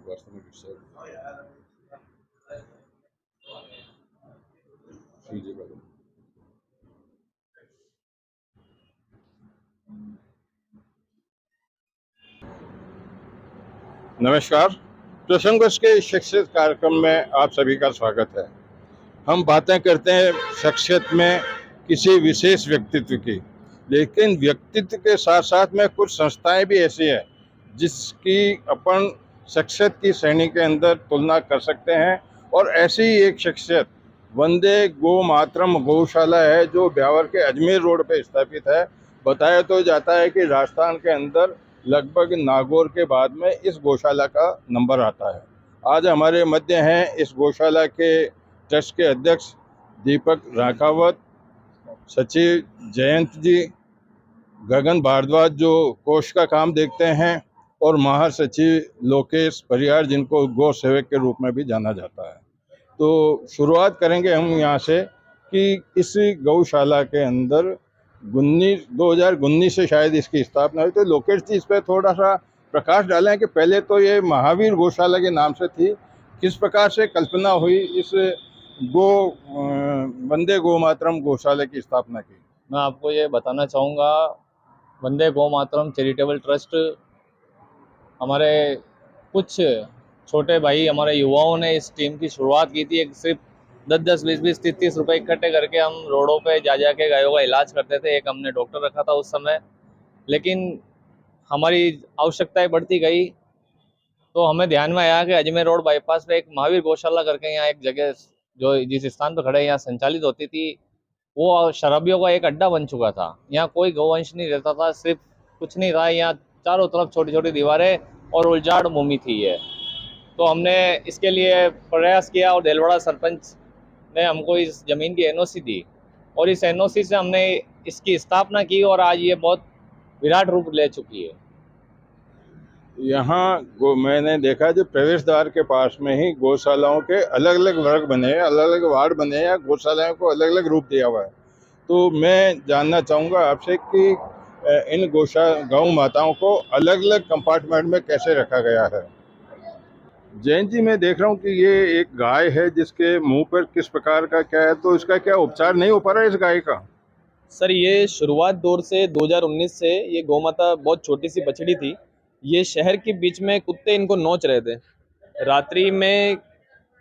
Customer itself. CJ Babu. नमस्कार। प्रसंगों के शख्सियत कार्यक्रम में आप सभी का स्वागत है। हम बातें करते हैं शख्सियत में किसी विशेष व्यक्तित्व की, लेकिन व्यक्तित्व के साथ साथ में कुछ संस्थाएं भी ऐसी हैं जिसकी अपन शख्सियत की श्रेणी के अंदर तुलना कर सकते हैं। और ऐसी ही एक शख्सियत वंदे गो मातरम गौशाला है, जो ब्यावर के अजमेर रोड पे स्थापित है। बताया तो जाता है कि राजस्थान के अंदर लगभग नागौर के बाद में इस गौशाला का नंबर आता है। आज हमारे मध्य हैं इस गौशाला के ट्रस्ट के अध्यक्ष दीपक राकावत, सचिव जयंत जी, गगन भारद्वाज जो कोष का काम देखते हैं, और महासचिव लोकेश परियार जिनको गौ सेवक के रूप में भी जाना जाता है। तो शुरुआत करेंगे हम यहाँ से कि इस गौशाला के अंदर 2019 से शायद इसकी स्थापना हुई। तो लोकेश जी, इस पर थोड़ा सा प्रकाश डालें कि पहले तो ये महावीर गौशाला के नाम से थी, किस प्रकार से कल्पना हुई इस गो वंदे गो मातरम गौशाला की स्थापना की। मैं आपको ये बताना चाहूँगा, वंदे गौ मातरम चैरिटेबल ट्रस्ट हमारे कुछ छोटे भाई, हमारे युवाओं ने इस टीम की शुरुआत की थी। एक सिर्फ 10-10, 20-20, 30-30 रुपए इकट्ठे करके हम रोडों पे जा के गायों का इलाज करते थे। एक हमने डॉक्टर रखा था उस समय, लेकिन हमारी आवश्यकताएं बढ़ती गई तो हमें ध्यान में आया कि अजमेर रोड बाईपास पे एक महावीर गौशाला करके यहाँ एक जगह जो जिस स्थान पर खड़े यहाँ संचालित होती थी, वो शराबियों का एक अड्डा बन चुका था। यहाँ कोई गौवंश नहीं रहता था, सिर्फ कुछ नहीं था यहाँ, चारों तरफ छोटी छोटी दीवारें और उलझाड़ भूमि थी ये। तो हमने इसके लिए प्रयास किया और देलवाड़ा सरपंच ने हमको इस जमीन की एनओसी दी और इस एनओसी से हमने इसकी स्थापना की और आज ये बहुत विराट रूप ले चुकी है। यहाँ मैंने देखा जो प्रवेश द्वार के पास में ही गौशालाओं के अलग अलग वर्ग बने हैं, अलग अलग वार्ड बने हैं, या गौशालाओं को अलग अलग रूप दिया हुआ है। तो मैं जानना चाहूँगा आपसे कि इन गौ माताओं को अलग अलग कंपार्टमेंट में कैसे रखा गया है। जैन जी, मैं देख रहा हूँ कि ये एक गाय है जिसके मुंह पर किस प्रकार का क्या है, तो इसका क्या उपचार नहीं हो पा रहा है इस गाय का? सर, ये शुरुआत दौर से 2019 से ये गौ माता बहुत छोटी सी बछड़ी थी। ये शहर के बीच में कुत्ते इनको नोच रहे थे। रात्रि में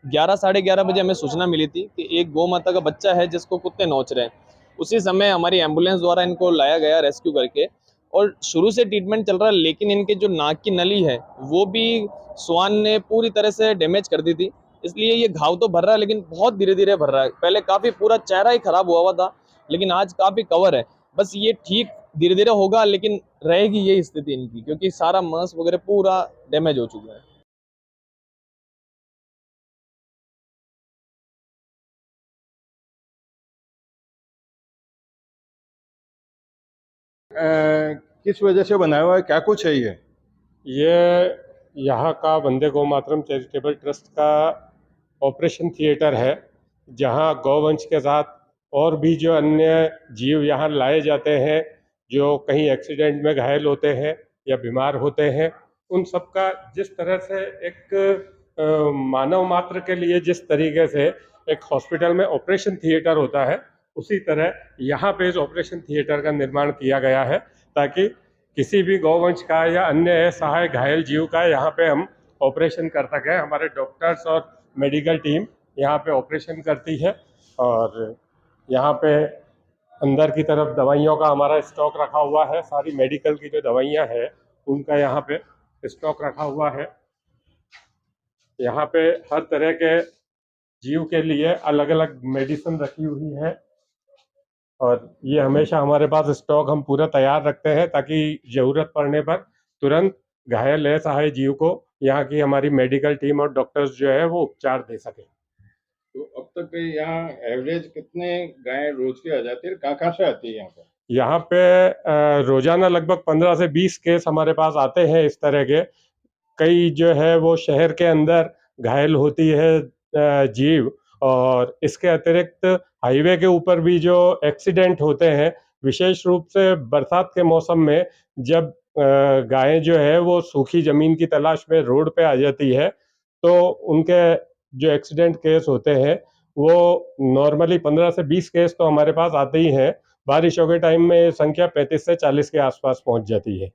11, साढ़े 11 बजे हमें सूचना मिली थी कि एक गौ माता का बच्चा है जिसको कुत्ते नोच रहे हैं। उसी समय हमारी एम्बुलेंस द्वारा इनको लाया गया रेस्क्यू करके, और शुरू से ट्रीटमेंट चल रहा है। लेकिन इनके जो नाक की नली है वो भी स्वान ने पूरी तरह से डैमेज कर दी थी, इसलिए ये घाव तो भर रहा है लेकिन बहुत धीरे धीरे भर रहा है। पहले काफी पूरा चेहरा ही खराब हुआ था, लेकिन आज काफी कवर है। बस ये ठीक धीरे धीरे होगा, लेकिन रहेगी यही स्थिति इनकी, क्योंकि सारा मांस वगैरह पूरा डैमेज हो चुका है। किस वजह से बनाया हुआ है, क्या कुछ है ये यहाँ का वंदे गौ मातरम चैरिटेबल ट्रस्ट का ऑपरेशन थिएटर है, जहाँ गौवंश के साथ और भी जो अन्य जीव यहाँ लाए जाते हैं जो कहीं एक्सीडेंट में घायल होते हैं या बीमार होते हैं, उन सब का जिस तरह से एक मानव मात्र के लिए जिस तरीके से एक हॉस्पिटल में ऑपरेशन थिएटर होता है, उसी तरह यहाँ पे इस ऑपरेशन थिएटर का निर्माण किया गया है, ताकि किसी भी गौवंश का या अन्य सहाय घायल जीव का यहाँ पे हम ऑपरेशन कर सकें। हमारे डॉक्टर्स और मेडिकल टीम यहाँ पे ऑपरेशन करती है, और यहाँ पे अंदर की तरफ दवाइयों का हमारा स्टॉक रखा हुआ है। सारी मेडिकल की जो दवाइयाँ हैं उनका यहाँ पे स्टॉक रखा हुआ है। यहाँ पे हर तरह के जीव के लिए अलग अलग मेडिसिन रखी हुई है, और ये हमेशा हमारे पास स्टॉक हम पूरा तैयार रखते हैं ताकि ज़रूरत पड़ने पर तुरंत घायल असहाय जीव को यहाँ की हमारी मेडिकल टीम और डॉक्टर्स जो है वो उपचार दे सके। तो अब तक यहाँ एवरेज कितने गायें रोज की आ जाती है, कहाँ से आती है यहाँ पर? यहाँ पे रोजाना लगभग 15 से 20 केस हमारे पास आते हैं इस तरह के। कई जो है वो शहर के अंदर घायल होती है जीव, और इसके अतिरिक्त हाईवे के ऊपर भी जो एक्सीडेंट होते हैं, विशेष रूप से बरसात के मौसम में जब गायें जो है वो सूखी ज़मीन की तलाश में रोड पे आ जाती है, तो उनके जो एक्सीडेंट केस होते हैं वो नॉर्मली 15 से 20 केस तो हमारे पास आते ही हैं। बारिशों के टाइम में ये संख्या 35 से 40 के आसपास पहुंच जाती है।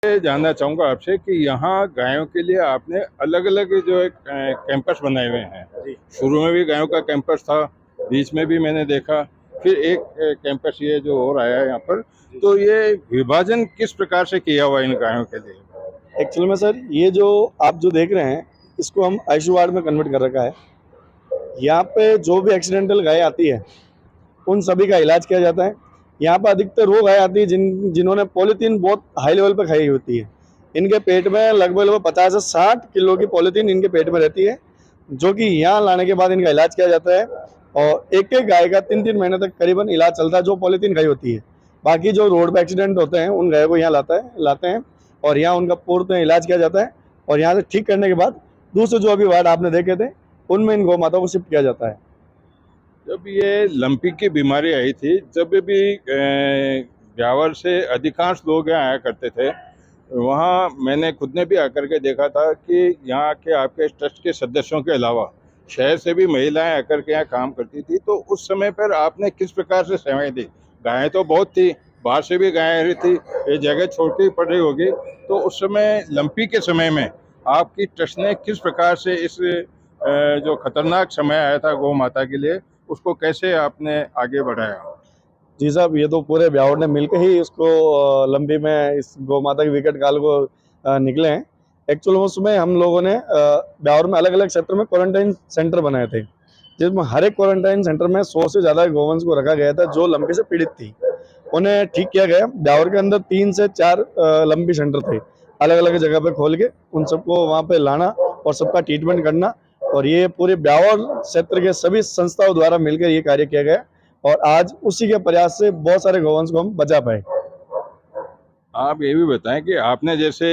ये जानना चाहूँगा आपसे कि यहाँ गायों के लिए आपने अलग अलग जो एक कैंपस बनाए हुए हैं। शुरू में भी गायों का कैंपस था, बीच में भी मैंने देखा, फिर एक कैंपस ये जो और आया है यहाँ पर। तो ये विभाजन किस प्रकार से किया हुआ है इन गायों के लिए? एक्चुअल में सर ये जो आप जो देख रहे हैं इसको हम आईसीयू वार्ड में कन्वर्ट कर रखा है। यहाँ पे जो भी एक्सीडेंटल गाय आती है उन सभी का इलाज किया जाता है। यहाँ पर अधिकतर वो गाय आती है जिन्होंने पॉलीथीन बहुत हाई लेवल पर खाई होती है। इनके पेट में लगभग 50 से 60 किलो की पॉलीथीन इनके पेट में रहती है, जो कि यहाँ लाने के बाद इनका इलाज किया जाता है। और एक एक गाय का 3-3 महीने तक करीबन इलाज चलता है जो पॉलीथीन खाई होती है। बाकी जो रोड पे एक्सीडेंट होते हैं उन गायों को यहाँ लाते हैं और यहाँ उनका पूर्ण इलाज किया जाता है। और यहाँ से ठीक करने के बाद दूसरे जो अभी वार्ड आपने देखे थे उनमें इन गौ माताओं को शिफ्ट किया जाता है। जब ये लंपी की बीमारी आई थी, जब भी ब्यावर से अधिकांश लोग यहाँ आया करते थे, वहाँ मैंने खुद ने भी आकर के देखा था कि यहाँ के आपके ट्रस्ट के सदस्यों के अलावा शहर से भी महिलाएं आकर के यहाँ काम करती थी। तो उस समय पर आपने किस प्रकार से सेवाएं दी? गायें तो बहुत थी, बाहर से भी गायें आ रही थी, ये जगह छोटी पड़ रही होगी, तो उस समय लंपी के समय में आपकी ट्रस्ट ने किस प्रकार से इस जो खतरनाक समय आया था गौ माता के लिए, उसको कैसे आपने आगे बढ़ाया? जी साहब, ये तो पूरे ब्यावर ने मिलकर ही इसको लंबी में इस गौ माता के विकट काल को निकले हैं। एक्चुअल उसमें हम लोगों ने ब्यावर में अलग अलग क्षेत्र में क्वारंटाइन सेंटर बनाए थे, जिसमें हर एक क्वारंटाइन सेंटर में 100 से ज़्यादा गौवंश को रखा गया था जो लंबी से पीड़ित थी। उन्हें ठीक किया गया। ब्यावर के अंदर 3 से 4 लंबी सेंटर थे, अलग अलग जगह पे खोल के उन सबको वहाँ पे लाना और सबका ट्रीटमेंट करना। और ये पूरे ब्यावर क्षेत्र के सभी संस्थाओं द्वारा मिलकर ये कार्य किया गया और आज उसी के प्रयास से बहुत सारे गौवंश को हम बचा पाए। आप ये भी बताएं कि आपने जैसे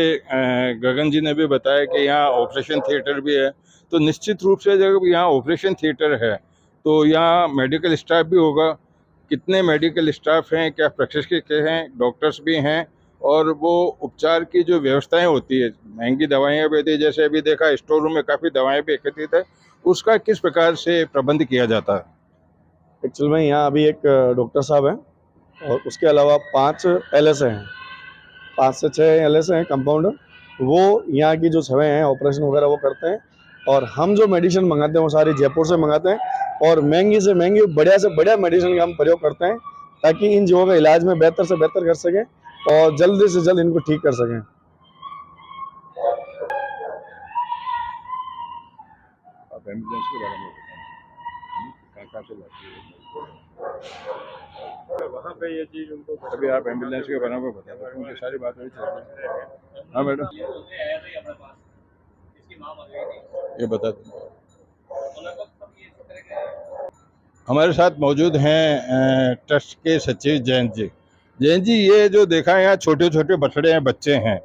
गगन जी ने भी बताया कि यहाँ ऑपरेशन थिएटर भी है, तो निश्चित रूप से जब यहाँ ऑपरेशन थिएटर है तो यहाँ मेडिकल स्टाफ भी होगा। कितने मेडिकल स्टाफ हैं, क्या प्रशिक्षित के हैं, डॉक्टर्स भी हैं, और वो उपचार की जो व्यवस्थाएं होती है, महंगी दवाइयाँ भी होती है, जैसे अभी देखा स्टोर रूम में काफ़ी दवाएं भी एकत्रित है, उसका किस प्रकार से प्रबंध किया जाता है? एक्चुअल में यहाँ अभी एक डॉक्टर साहब हैं और उसके अलावा 5 LS हैं, 5 से 6 LS हैं कंपाउंडर। वो यहाँ की जो सेवाएं हैं ऑपरेशन वगैरह वो करते हैं। और हम जो मेडिसिन मंगाते हैं वो सारी जयपुर से मंगाते हैं और महंगी से महंगी बढ़िया से बढ़िया मेडिसिन का हम प्रयोग करते हैं ताकि इन जीवों का इलाज में बेहतर से बेहतर कर सकें और जल्दी से जल्द इनको ठीक कर सकें। आप एम्बुलेंस के बारे में बताएं, कहाँ से लाती है? वहाँ पे ये चीज़ उनको अभी आप एम्बुलेंस के बारे में बता दो, उनकी सारी बात वही चल रही है। हाँ मैडम, ये बता दो। हमारे साथ मौजूद हैं ट्रस्ट के सचिव जयंत जी। जयंत जी, ये जो देखा है यहाँ छोटे छोटे बछड़े हैं, बच्चे हैं,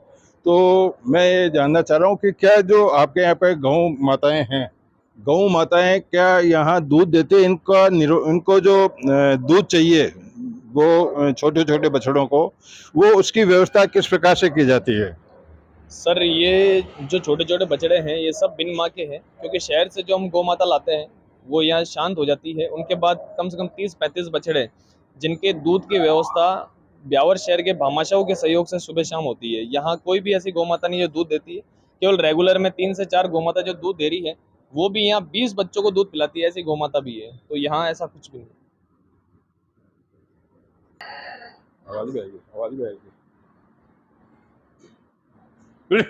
तो मैं ये जानना चाह रहा हूँ कि क्या जो आपके यहाँ पे गौ माताएं हैं, गौ माताएं क्या यहाँ दूध देते हैं? इनको जो दूध चाहिए वो छोटे छोटे बछड़ों को, वो उसकी व्यवस्था किस प्रकार से की जाती है? सर ये जो छोटे छोटे बछड़े हैं ये सब बिन माँ के हैं, क्योंकि शहर से जो हम गौ माता लाते हैं वो यहाँ शांत हो जाती है। उनके बाद कम से कम 30-35 बछड़े जिनके दूध की व्यवस्था ब्यावर शहर के भामाशाहों के सहयोग से सुबह शाम होती है। यहाँ कोई भी ऐसी गौ माता नहीं जो दूध देती है, केवल रेगुलर में 3 से 4 गौ माता जो दूध दे रही है, वो भी यहाँ 20 बच्चों को दूध पिलाती है, ऐसी गौ माता भी है। तो यहाँ ऐसा कुछ भी नहीं। आवाज भी आएगी, आवाज भी आएगी। हम्म।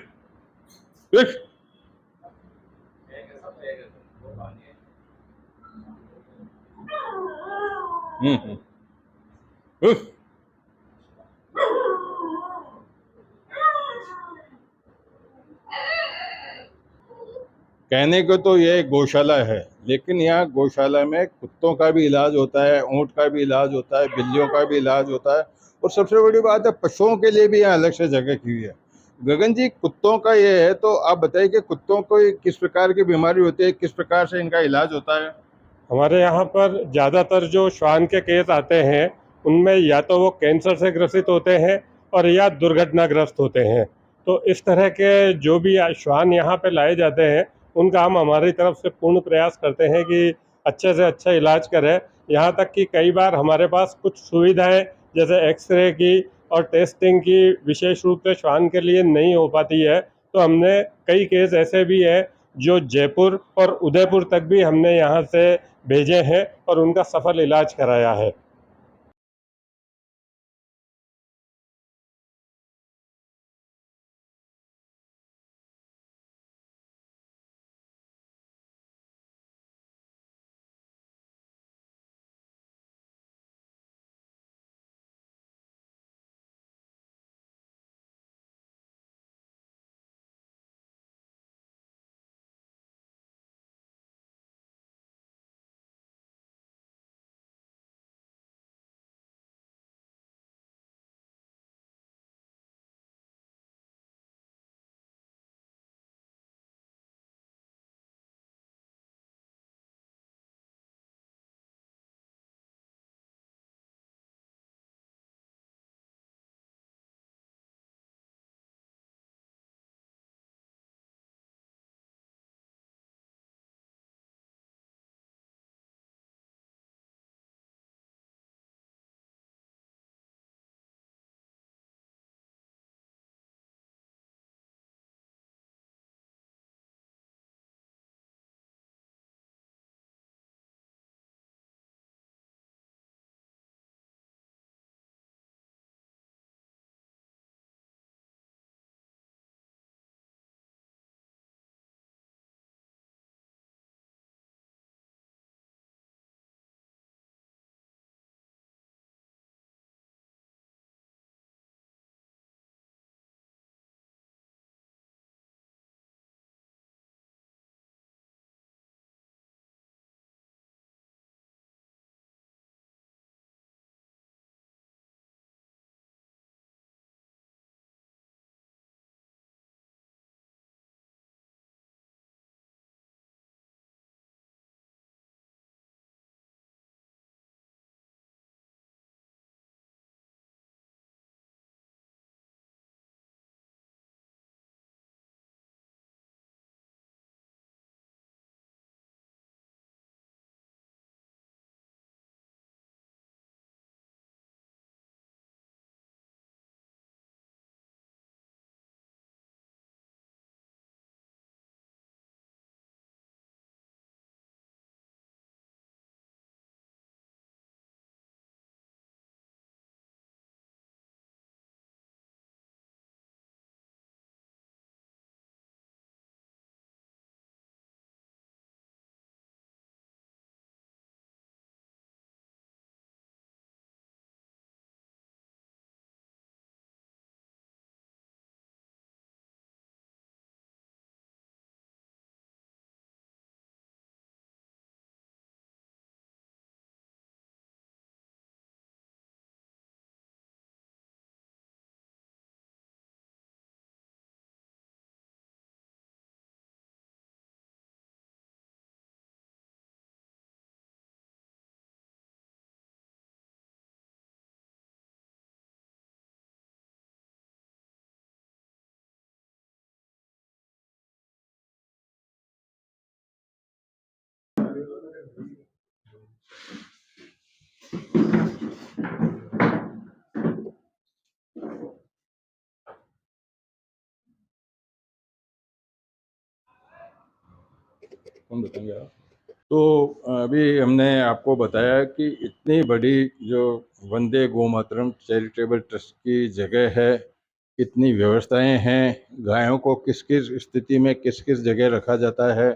कहने को तो ये गौशाला है, लेकिन यहाँ गौशाला में कुत्तों का भी इलाज होता है, ऊँट का भी इलाज होता है, बिल्लियों का भी इलाज होता है, और सबसे बड़ी बात है पशुओं के लिए भी यहाँ अलग से जगह की हुई है। गगन जी, कुत्तों का ये है, तो आप बताइए कि कुत्तों को किस प्रकार की बीमारी होती है, किस प्रकार से इनका इलाज होता है? हमारे यहाँ पर ज़्यादातर जो श्वान के केस आते हैं उनमें या तो वो कैंसर से ग्रसित होते हैं और या दुर्घटनाग्रस्त होते हैं। तो इस तरह के जो भी श्वान यहाँ पे लाए जाते हैं उनका हम हमारी तरफ से पूर्ण प्रयास करते हैं कि अच्छे से अच्छा इलाज करें। यहाँ तक कि कई बार हमारे पास कुछ सुविधाएं जैसे एक्सरे की और टेस्टिंग की विशेष रूप से श्वान के लिए नहीं हो पाती है, तो हमने कई केस ऐसे भी हैं जो जयपुर और उदयपुर तक भी हमने यहाँ से भेजे हैं और उनका सफल इलाज कराया है। कौन बताएंगे आप? तो अभी हमने आपको बताया कि इतनी बड़ी जो वंदे गोमातरम चैरिटेबल ट्रस्ट की जगह है, इतनी व्यवस्थाएं हैं, गायों को किस किस स्थिति में किस किस जगह रखा जाता है,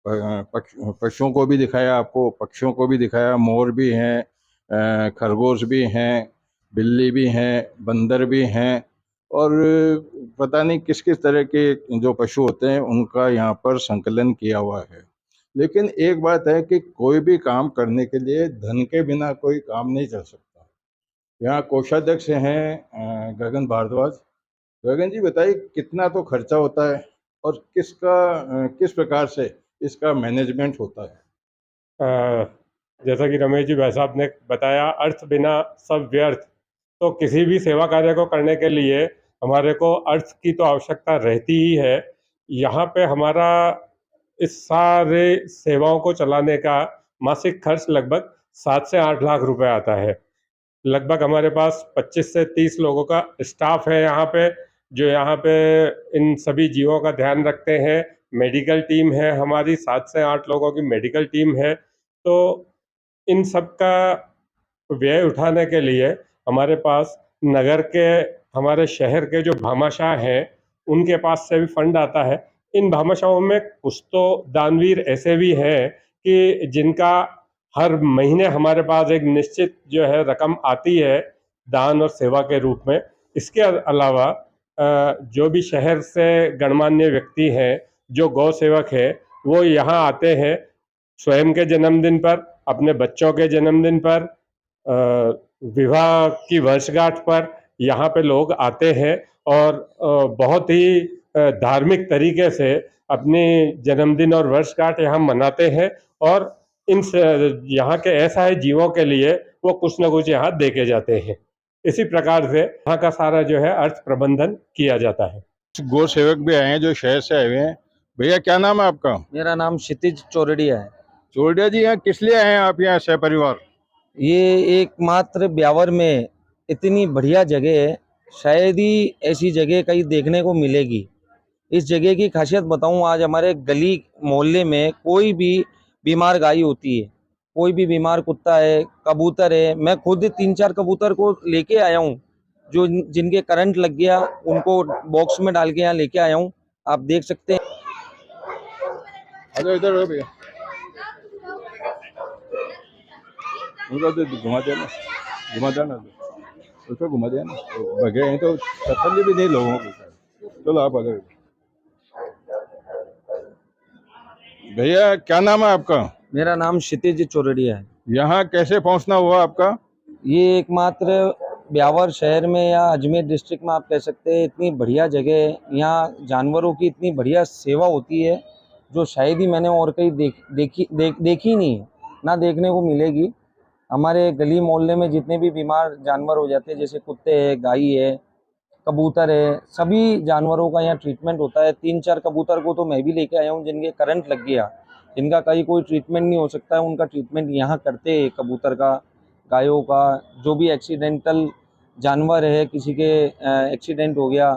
पशुओं को भी दिखाया आपको, पक्षियों को भी दिखाया, मोर भी हैं, खरगोश भी हैं, बिल्ली भी हैं, बंदर भी हैं, और पता नहीं किस किस तरह के जो पशु होते हैं उनका यहाँ पर संकलन किया हुआ है। लेकिन एक बात है कि कोई भी काम करने के लिए धन के बिना कोई काम नहीं चल सकता। यहाँ कोषाध्यक्ष हैं गगन भारद्वाज। गगन जी बताइए कितना तो खर्चा होता है और किस प्रकार से इसका मैनेजमेंट होता है। अ, जैसा कि रमेश जी भाई साहब ने बताया, अर्थ बिना सब व्यर्थ। तो किसी भी सेवा कार्य को करने के लिए हमारे को अर्थ की तो आवश्यकता रहती ही है। यहाँ पे हमारा इस सारे सेवाओं को चलाने का मासिक खर्च लगभग 7 से 8 लाख रुपए आता है। लगभग हमारे पास 25 से 30 लोगों का स्टाफ है यहाँ पे, जो यहाँ पे इन सभी जीवों का ध्यान रखते हैं। मेडिकल टीम है हमारी, 7 से 8 लोगों की मेडिकल टीम है। तो इन सब का व्यय उठाने के लिए हमारे पास नगर के, हमारे शहर के जो भामाशाह हैं, उनके पास से भी फंड आता है। इन भामाशाहों में कुछ तो दानवीर ऐसे भी हैं कि जिनका हर महीने हमारे पास एक निश्चित जो है रकम आती है दान और सेवा के रूप में। इसके अलावा जो भी शहर से गणमान्य व्यक्ति हैं, जो गौ सेवक है, वो यहाँ आते हैं स्वयं के जन्मदिन पर, अपने बच्चों के जन्मदिन पर, विवाह की वर्षगांठ पर यहाँ पे लोग आते हैं और बहुत ही धार्मिक तरीके से अपनी जन्मदिन और वर्षगांठ यहाँ मनाते हैं। और इन यहाँ के असहाय जीवों के लिए वो कुछ न कुछ यहाँ दे के जाते हैं। इसी प्रकार से यहाँ का सारा जो है अर्थ प्रबंधन किया जाता है। गौ सेवक भी आए हैं जो शहर से आए हुए हैं। भैया क्या नाम है आपका। मेरा नाम क्षितिज चौरडिया है। चोरडिया जी, यहाँ किस लिए आए हैं आप यहाँ सहपरिवार। ये एकमात्र ब्यावर में इतनी बढ़िया जगह है, शायद ही ऐसी जगह कहीं देखने को मिलेगी। इस जगह की खासियत बताऊं, आज हमारे गली मोहल्ले में कोई भी बीमार गाय होती है, कोई भी बीमार कुत्ता है, कबूतर है, मैं खुद 3-4 कबूतर को लेके आया हूँ, जो जिनके करंट लग गया उनको बॉक्स में डाल के यहाँ लेके आया हूँ। आप देख सकते हैं। अरे इधर हो भैया, उनका तो घुमा देना, घुमा देना, उसको घुमा देना। बगे हैं तो तसल्ली भी नहीं लोगों को। चलो आप आगे। भैया क्या नाम है आपका। मेरा नाम क्षितिज चौरडिया है। यहाँ कैसे पहुँचना हुआ आपका। ये एकमात्र ब्यावर शहर में या अजमेर डिस्ट्रिक्ट में आप कह सकते हैं, इतनी बढ़िया जगह है। यहाँ जानवरों की इतनी बढ़िया सेवा होती है जो शायद ही मैंने और कहीं देखी नहीं है, ना देखने को मिलेगी। हमारे गली मोहल्ले में जितने भी बीमार जानवर हो जाते हैं, जैसे कुत्ते हैं, गाय है, कबूतर है, सभी जानवरों का यहाँ ट्रीटमेंट होता है। 3-4 कबूतर को तो मैं भी लेके आया हूँ जिनके करंट लग गया, जिनका कहीं कोई ट्रीटमेंट नहीं हो सकता है, उनका ट्रीटमेंट यहाँ करते हैं। कबूतर का, गायों का, जो भी एक्सीडेंटल जानवर है, किसी के एक्सीडेंट हो गया।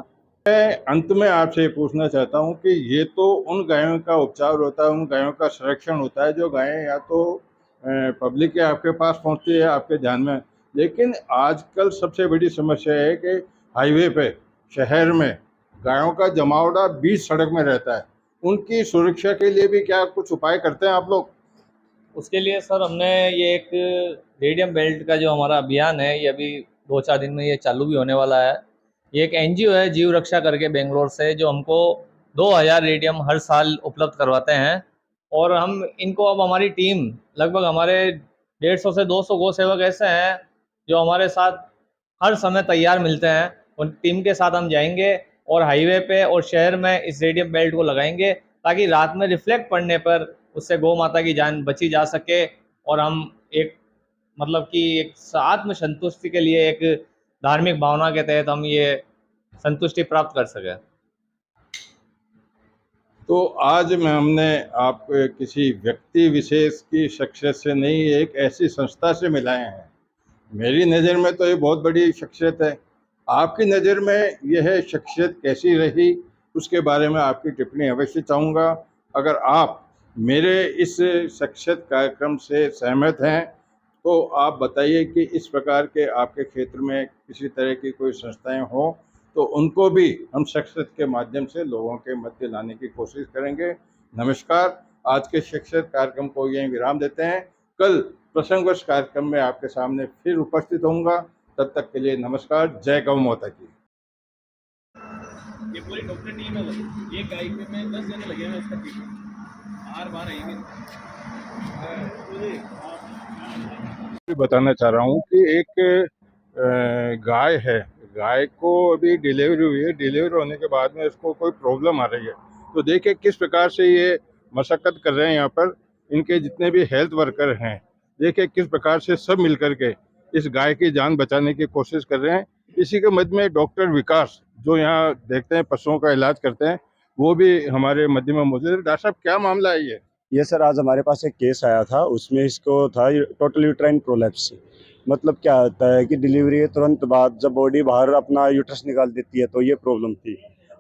अंत में आपसे पूछना चाहता हूँ कि ये तो उन गायों का उपचार होता है, उन गायों का संरक्षण होता है जो गायें या तो पब्लिक के आपके पास पहुँचती है आपके ध्यान में। लेकिन आजकल सबसे बड़ी समस्या है कि हाईवे पे शहर में गायों का जमावड़ा बीच सड़क में रहता है। उनकी सुरक्षा के लिए भी क्या कुछ उपाय करते हैं आप लोग। उसके लिए सर हमने ये एक रेडियम बेल्ट का जो हमारा अभियान है, ये अभी 2-4 दिन में ये चालू भी होने वाला है। ये एक एनजीओ है जीव रक्षा करके बेंगलोर से, जो हमको 2000 रेडियम हर साल उपलब्ध करवाते हैं। और हम इनको, अब हमारी टीम लगभग हमारे 150 से 200 गौ सेवक ऐसे हैं जो हमारे साथ हर समय तैयार मिलते हैं। उन टीम के साथ हम जाएंगे और हाईवे पे और शहर में इस रेडियम बेल्ट को लगाएंगे, ताकि रात में रिफ्लेक्ट पड़ने पर उससे गौ माता की जान बची जा सके और हम एक, मतलब कि एक आत्म संतुष्टि के लिए, एक धार्मिक भावना के तहत हम ये संतुष्टि प्राप्त कर सकें। तो आज में हमने आप किसी व्यक्ति विशेष की शख्सियत से नहीं, एक ऐसी संस्था से मिलाए हैं। मेरी नज़र में तो ये बहुत बड़ी शख्सियत है। आपकी नज़र में यह शख्सियत कैसी रही, उसके बारे में आपकी टिप्पणी अवश्य चाहूँगा। अगर आप मेरे इस शख्सियत कार्यक्रम से सहमत हैं तो आप बताइए कि इस प्रकार के आपके क्षेत्र में किसी तरह की कोई संस्थाएं हों तो उनको भी हम शख्सियत के माध्यम से लोगों के मध्य लाने की कोशिश करेंगे। नमस्कार। आज के शख्सियत कार्यक्रम को यहीं विराम देते हैं। कल प्रसंगवश कार्यक्रम में आपके सामने फिर उपस्थित होऊंगा। तब तक के लिए नमस्कार। जय गौ माता की। ये पूरी डॉक्टर टीम है भाई, एक गाय पे में 10 जने लगे हैं इसका ट्रीटमेंट, बार बार आएंगे। भी बताना चाह रहा हूँ कि एक गाय है, गाय को अभी डिलीवरी हुई है, डिलीवरी होने के बाद में इसको कोई प्रॉब्लम आ रही है, तो देखिए किस प्रकार से ये मशक्कत कर रहे हैं यहाँ पर इनके जितने भी हेल्थ वर्कर हैं, देखिए किस प्रकार से सब मिलकर के इस गाय की जान बचाने की कोशिश कर रहे हैं। इसी के मध्य में डॉक्टर विकास जो यहाँ देखते हैं पशुओं का इलाज करते हैं, वो भी हमारे मध्य में मौजूद है। डॉक्टर साहब क्या मामला है ये सर आज हमारे पास एक केस आया था, उसमें इसको था टोटल यूट्राइन प्रोलैप्स। मतलब क्या होता है कि डिलीवरी के तुरंत बाद जब बॉडी बाहर अपना यूट्रस निकाल देती है, तो ये प्रॉब्लम थी।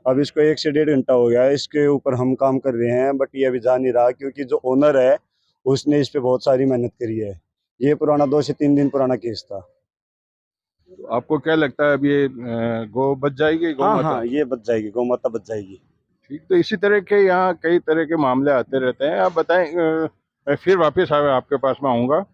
अब इसको 1 से 1.5 घंटा हो गया है, इसके ऊपर हम काम कर रहे हैं, बट ये अभी जा नहीं रहा क्योंकि जो ओनर है उसने इस पे बहुत सारी मेहनत करी है। ये पुराना 2 से 3 दिन पुराना केस था। तो आपको क्या लगता है अब ये गौ बच जाएगी, गौ हाँ माता? हाँ, ये बच जाएगी, गौ माता बच जाएगी। ठीक, तो इसी तरह के यहाँ कई तरह के मामले आते रहते हैं। आप बताएं, मैं फिर वापस आपके पास में आऊँगा।